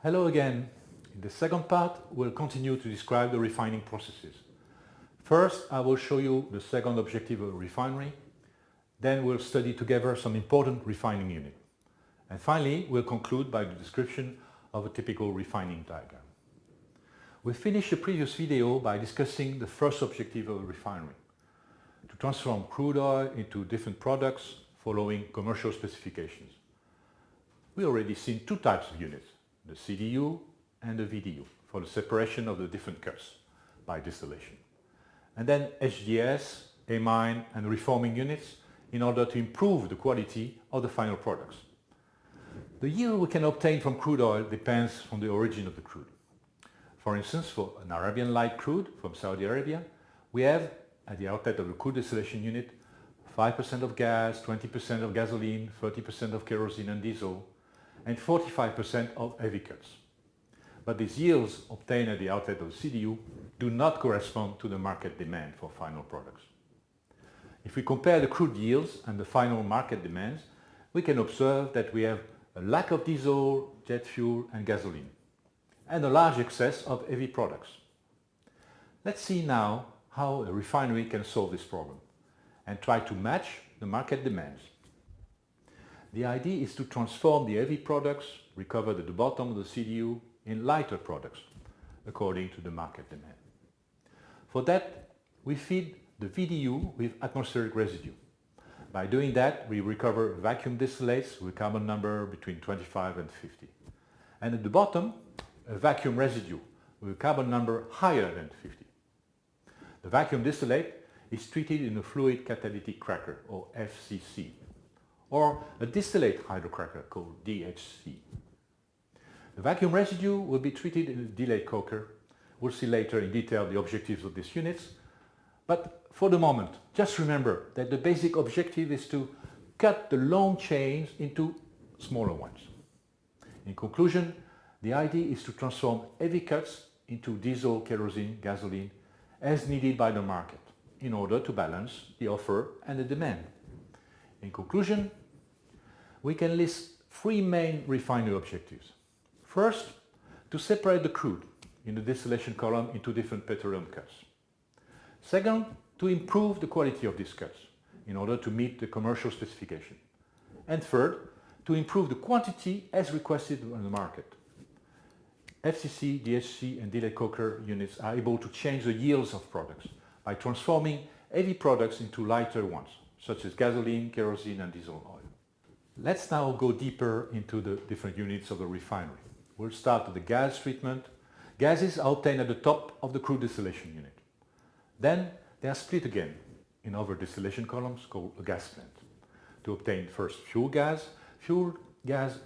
Hello again. In the second part, we'll continue to describe the refining processes. First, I will show you the second objective of a refinery. Then we'll study together some important refining unit. And finally, we'll conclude by the description of a typical refining diagram. We finished the previous video by discussing the first objective of a refinery, to transform crude oil into different products following commercial specifications. We already seen two types of units, the CDU and the VDU, for the separation of the different cuts by distillation. And then HDS, amine and reforming units in order to improve the quality of the final products. The yield we can obtain from crude oil depends on the origin of the crude. For instance, for an Arabian light crude from Saudi Arabia, we have at the outlet of the crude distillation unit 5% of gas, 20% of gasoline, 30% of kerosene and diesel, and 45% of heavy cuts. But these yields obtained at the outlet of the CDU do not correspond to the market demand for final products. If we compare the crude yields and the final market demands, we can observe that we have a lack of diesel, jet fuel and gasoline, and a large excess of heavy products. Let's see now how a refinery can solve this problem and try to match the market demands. The idea is to transform the heavy products recovered at the bottom of the CDU in lighter products according to the market demand. For that, we feed the VDU with atmospheric residue. By doing that, we recover vacuum distillates with carbon number between 25 and 50. And at the bottom, a vacuum residue with a carbon number higher than 50. The vacuum distillate is treated in a fluid catalytic cracker, or FCC, or a distillate hydrocracker called DHC. The vacuum residue will be treated in a delayed coker. We'll see later in detail the objectives of these units. But for the moment, just remember that the basic objective is to cut the long chains into smaller ones. In conclusion, the idea is to transform heavy cuts into diesel, kerosene, gasoline as needed by the market in order to balance the offer and the demand. In conclusion, we can list three main refinery objectives. First, to separate the crude in the distillation column into different petroleum cuts. Second, to improve the quality of these cuts in order to meet the commercial specification. And third, to improve the quantity as requested on the market. FCC, DHC and delayed coker units are able to change the yields of products by transforming heavy products into lighter ones, such as gasoline, kerosene and diesel oil. Let's now go deeper into the different units of the refinery. We'll start with the gas treatment. Gases are obtained at the top of the crude distillation unit. Then they are split again in other distillation columns called a gas plant. To obtain first fuel gas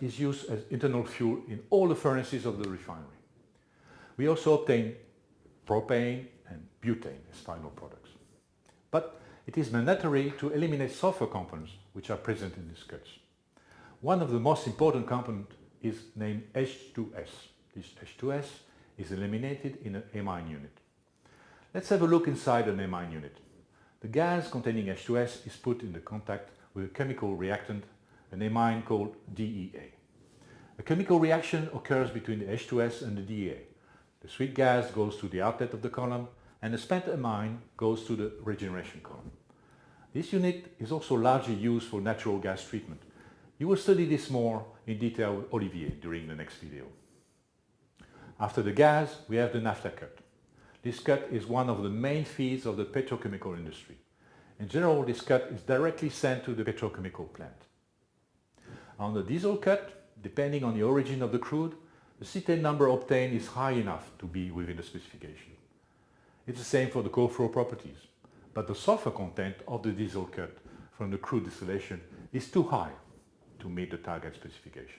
is used as internal fuel in all the furnaces of the refinery. We also obtain propane and butane as final products. But it is mandatory to eliminate sulfur components which are present in these cuts. One of the most important components is named H2S. This H2S is eliminated in an amine unit. Let's have a look inside an amine unit. The gas containing H2S is put in contact with a chemical reactant, an amine called DEA. A chemical reaction occurs between the H2S and the DEA. The sweet gas goes to the outlet of the column and the spent amine goes to the regeneration column. This unit is also largely used for natural gas treatment. You will study this more in detail with Olivier during the next video. After the gas, we have the naphtha cut. This cut is one of the main feeds of the petrochemical industry. In general, this cut is directly sent to the petrochemical plant. On the diesel cut, depending on the origin of the crude, the cetane number obtained is high enough to be within the specification. It's the same for the co-flow properties, but the sulfur content of the diesel cut from the crude distillation is too high to meet the target specification.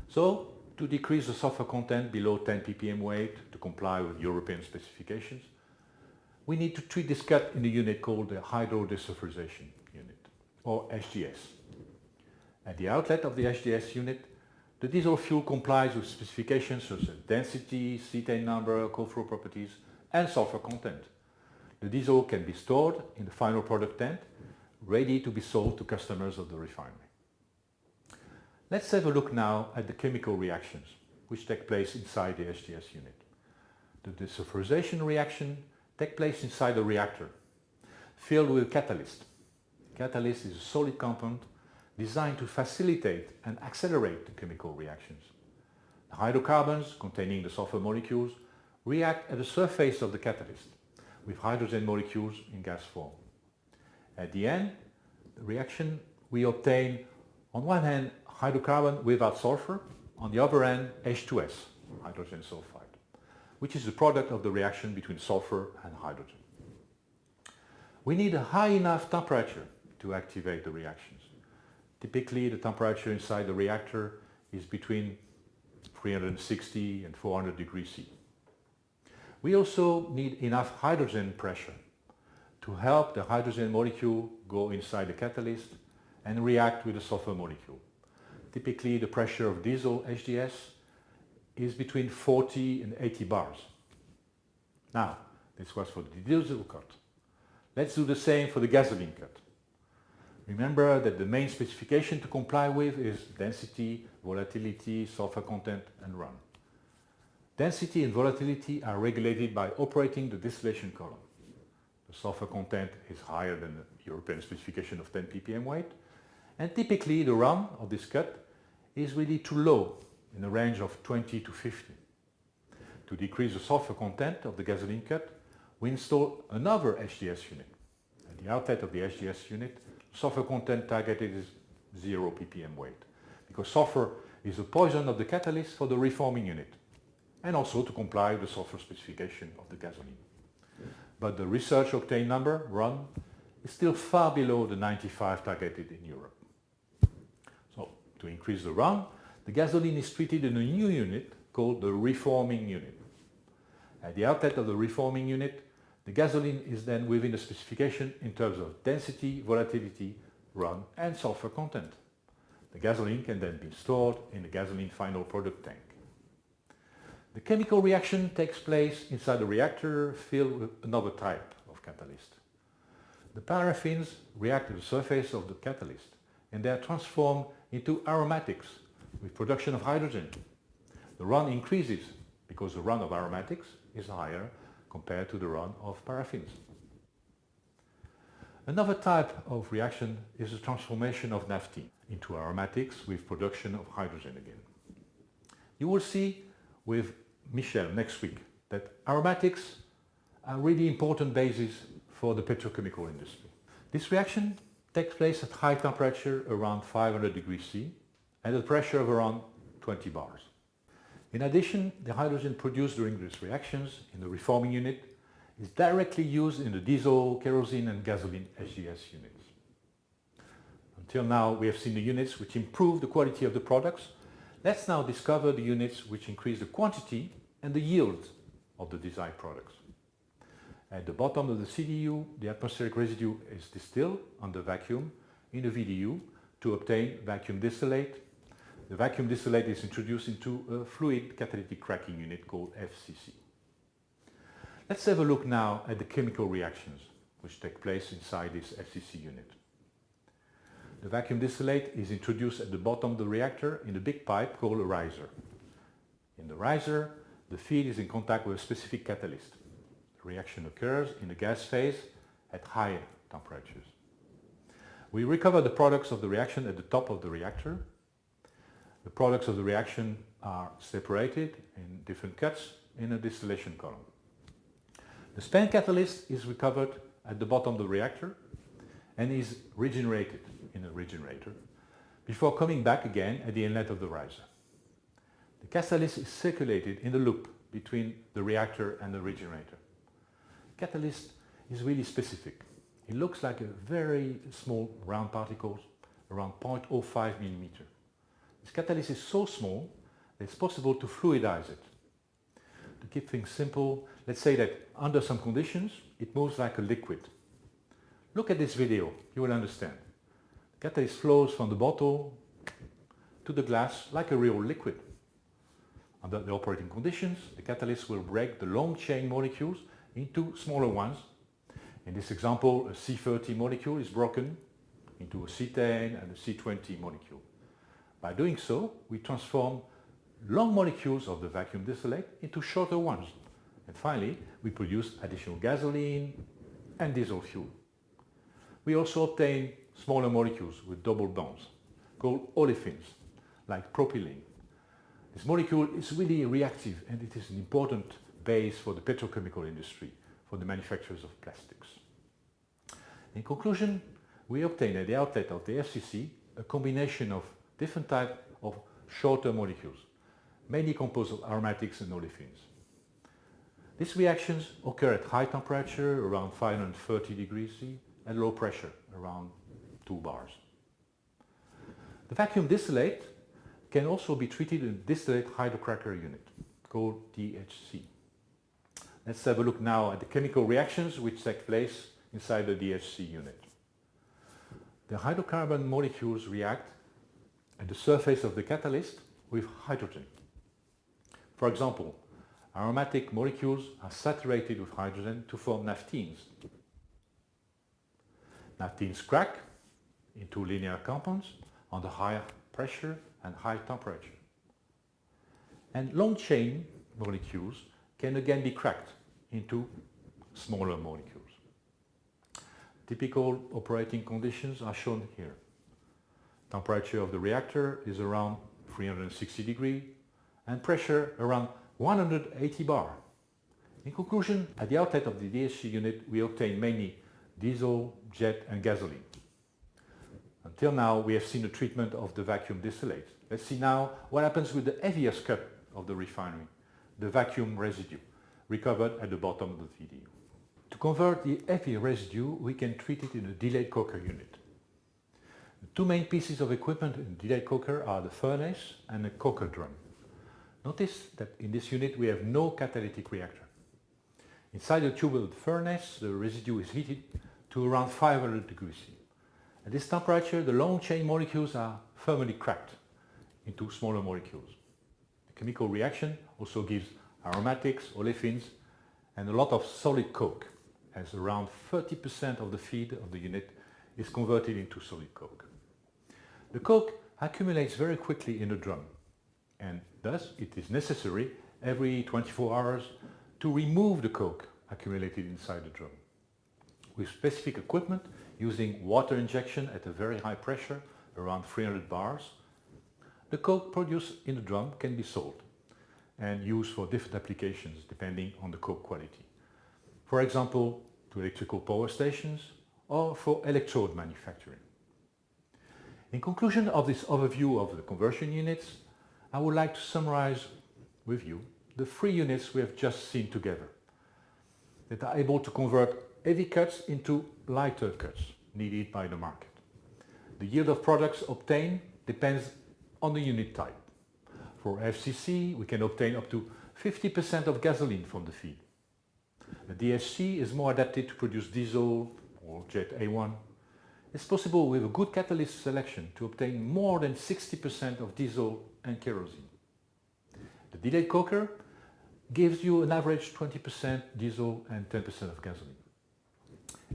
So, to decrease the sulfur content below 10 ppm weight to comply with European specifications, we need to treat this cut in a unit called the hydrodesulfurization unit, or HDS. At the outlet of the HDS unit, the diesel fuel complies with specifications such as density, cetane number, co-flow properties, and sulfur content. The diesel can be stored in the final product tank, ready to be sold to customers of the refinery. Let's have a look now at the chemical reactions. which take place inside the HDS unit. The desulfurization reaction takes place inside the reactor, filled with catalyst. Catalyst is a solid compound designed to facilitate and accelerate the chemical reactions. The hydrocarbons containing the sulfur molecules react at the surface of the catalyst with hydrogen molecules in gas form. At the end, the reaction we obtain on one hand hydrocarbon without sulfur, on the other hand H2S, hydrogen sulfide, which is the product of the reaction between sulfur and hydrogen. We need a high enough temperature to activate the reactions. Typically the temperature inside the reactor is between 360 and 400 degrees C. We also need enough hydrogen pressure to help the hydrogen molecule go inside the catalyst and react with the sulfur molecule. Typically the pressure of diesel HDS is between 40 and 80 bars. Now, this was for the diesel cut. Let's do the same for the gasoline cut. Remember that the main specification to comply with is density, volatility, sulfur content and run. Density and volatility are regulated by operating the distillation column. The sulfur content is higher than the European specification of 10 ppm weight, and typically the run of this cut is really too low, in the range of 20 to 50. To decrease the sulfur content of the gasoline cut, we install another HDS unit. At the outlet of the HDS unit, sulfur content targeted is 0 ppm weight, because sulfur is a poison of the catalyst for the reforming unit, and also to comply with the sulfur specification of the gasoline. But the research octane number, run, is still far below the 95 targeted in Europe. So, to increase the run, the gasoline is treated in a new unit called the reforming unit. At the outlet of the reforming unit, the gasoline is then within the specification in terms of density, volatility, run and sulfur content. The gasoline can then be stored in the gasoline final product tank. The chemical reaction takes place inside a reactor filled with another type of catalyst. The paraffins react to the surface of the catalyst and they are transformed into aromatics with production of hydrogen. The run increases because the run of aromatics is higher compared to the run of paraffins. Another type of reaction is the transformation of naphthene into aromatics with production of hydrogen again. You will see with Michel next week that aromatics are really important bases for the petrochemical industry. This reaction takes place at high temperature around 500 degrees C and at a pressure of around 20 bars. In addition, the hydrogen produced during these reactions in the reforming unit is directly used in the diesel, kerosene and gasoline HDS units. Until now we have seen the units which improve the quality of the products. Let's now discover the units which increase the quantity and the yield of the desired products. At the bottom of the CDU, the atmospheric residue is distilled under vacuum in the VDU to obtain vacuum distillate. The vacuum distillate is introduced into a fluid catalytic cracking unit called FCC. Let's have a look now at the chemical reactions which take place inside this FCC unit. The vacuum distillate is introduced at the bottom of the reactor in a big pipe called a riser. In the riser, the feed is in contact with a specific catalyst. The reaction occurs in the gas phase at higher temperatures. We recover the products of the reaction at the top of the reactor. The products of the reaction are separated in different cuts in a distillation column. The spent catalyst is recovered at the bottom of the reactor and is regenerated in a regenerator before coming back again at the inlet of the riser. The catalyst is circulated in the loop between the reactor and the regenerator. Catalyst is really specific. It looks like a very small round particles around 0.05 millimeter. This catalyst is so small that it's possible to fluidize it. To keep things simple, let's say that under some conditions it moves like a liquid. Look at this video, you will understand. The catalyst flows from the bottle to the glass like a real liquid. Under the operating conditions, the catalyst will break the long chain molecules into smaller ones. In this example, a C30 molecule is broken into a C10 and a C20 molecule. By doing so, we transform long molecules of the vacuum distillate into shorter ones. And finally, we produce additional gasoline and diesel fuel. We also obtain smaller molecules with double bonds, called olefins, like propylene. This molecule is really reactive and it is an important base for the petrochemical industry, for the manufacturers of plastics. In conclusion, we obtain at the outlet of the FCC a combination of different types of shorter molecules, mainly composed of aromatics and olefins. These reactions occur at high temperature, around 530 degrees C, and low pressure, around 2 bars. The vacuum distillate can also be treated in a distillate hydrocracker unit, called DHC. Let's have a look now at the chemical reactions which take place inside the DHC unit. The hydrocarbon molecules react at the surface of the catalyst with hydrogen. For example, aromatic molecules are saturated with hydrogen to form naphthenes. Naphthenes crack into linear compounds under higher pressure and high temperature. And long chain molecules can again be cracked into smaller molecules. Typical operating conditions are shown here. Temperature of the reactor is around 360 degrees and pressure around 180 bar. In conclusion, at the outlet of the DHC unit we obtain mainly diesel, jet and gasoline. Until now we have seen the treatment of the vacuum distillate. Let's see now what happens with the heaviest cut of the refinery, the vacuum residue, recovered at the bottom of the video. To convert the heavy residue, we can treat it in a delayed coker unit. The two main pieces of equipment in the delayed coker are the furnace and the coker drum. Notice that in this unit we have no catalytic reactor. Inside the tube of the furnace, the residue is heated to around 500 degrees C. At this temperature, the long chain molecules are firmly cracked into smaller molecules. The chemical reaction also gives aromatics, olefins, and a lot of solid coke, as around 30% of the feed of the unit is converted into solid coke. The coke accumulates very quickly in the drum, and thus it is necessary every 24 hours to remove the coke accumulated inside the drum. With specific equipment, using water injection at a very high pressure, around 300 bars, the coke produced in the drum can be sold and used for different applications depending on the coke quality. For example, to electrical power stations or for electrode manufacturing. In conclusion of this overview of the conversion units, I would like to summarize with you the 3 units we have just seen together that are able to convert heavy cuts into lighter cuts needed by the market. The yield of products obtained depends on the unit type. For FCC, we can obtain up to 50% of gasoline from the feed. The DHC is more adapted to produce diesel or jet A1. It's possible with a good catalyst selection to obtain more than 60% of diesel and kerosene. The delayed coker gives you an average 20% diesel and 10% of gasoline.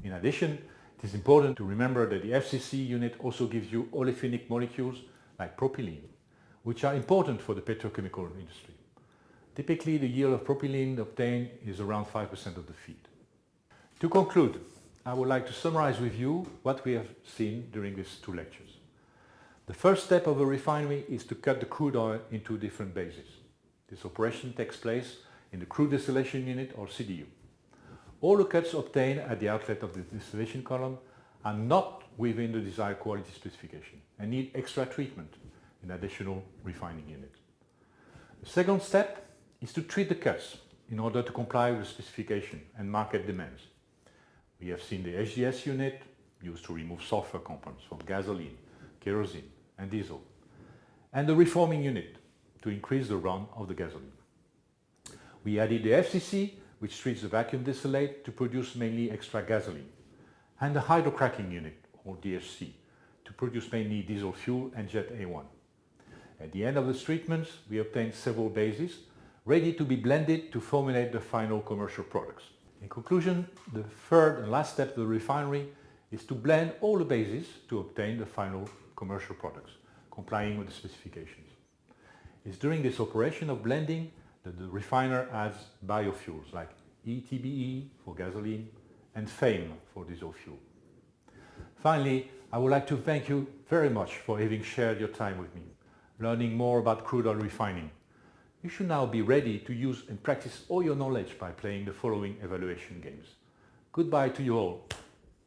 In addition, it is important to remember that the FCC unit also gives you olefinic molecules like propylene, which are important for the petrochemical industry. Typically, the yield of propylene obtained is around 5% of the feed. To conclude, I would like to summarize with you what we have seen during these 2 lectures. The first step of a refinery is to cut the crude oil into different bases. This operation takes place in the crude distillation unit or CDU. All the cuts obtained at the outlet of the distillation column are not within the desired quality specification and need extra treatment in additional refining unit. The second step is to treat the cuts in order to comply with the specification and market demands. We have seen the HDS unit used to remove sulfur compounds from gasoline, kerosene and diesel, and the reforming unit to increase the run of the gasoline. We added the FCC, which treats the vacuum distillate to produce mainly extra gasoline, and the hydrocracking unit, or DHC, to produce mainly diesel fuel and jet A1. At the end of the treatments, we obtained several bases ready to be blended to formulate the final commercial products. In conclusion, the third and last step of the refinery is to blend all the bases to obtain the final commercial products, complying with the specifications. It's during this operation of blending that the refiner adds biofuels like ETBE for gasoline and FAME for diesel fuel. Finally, I would like to thank you very much for having shared your time with me, learning more about crude oil refining. You should now be ready to use and practice all your knowledge by playing the following evaluation games. Goodbye to you all.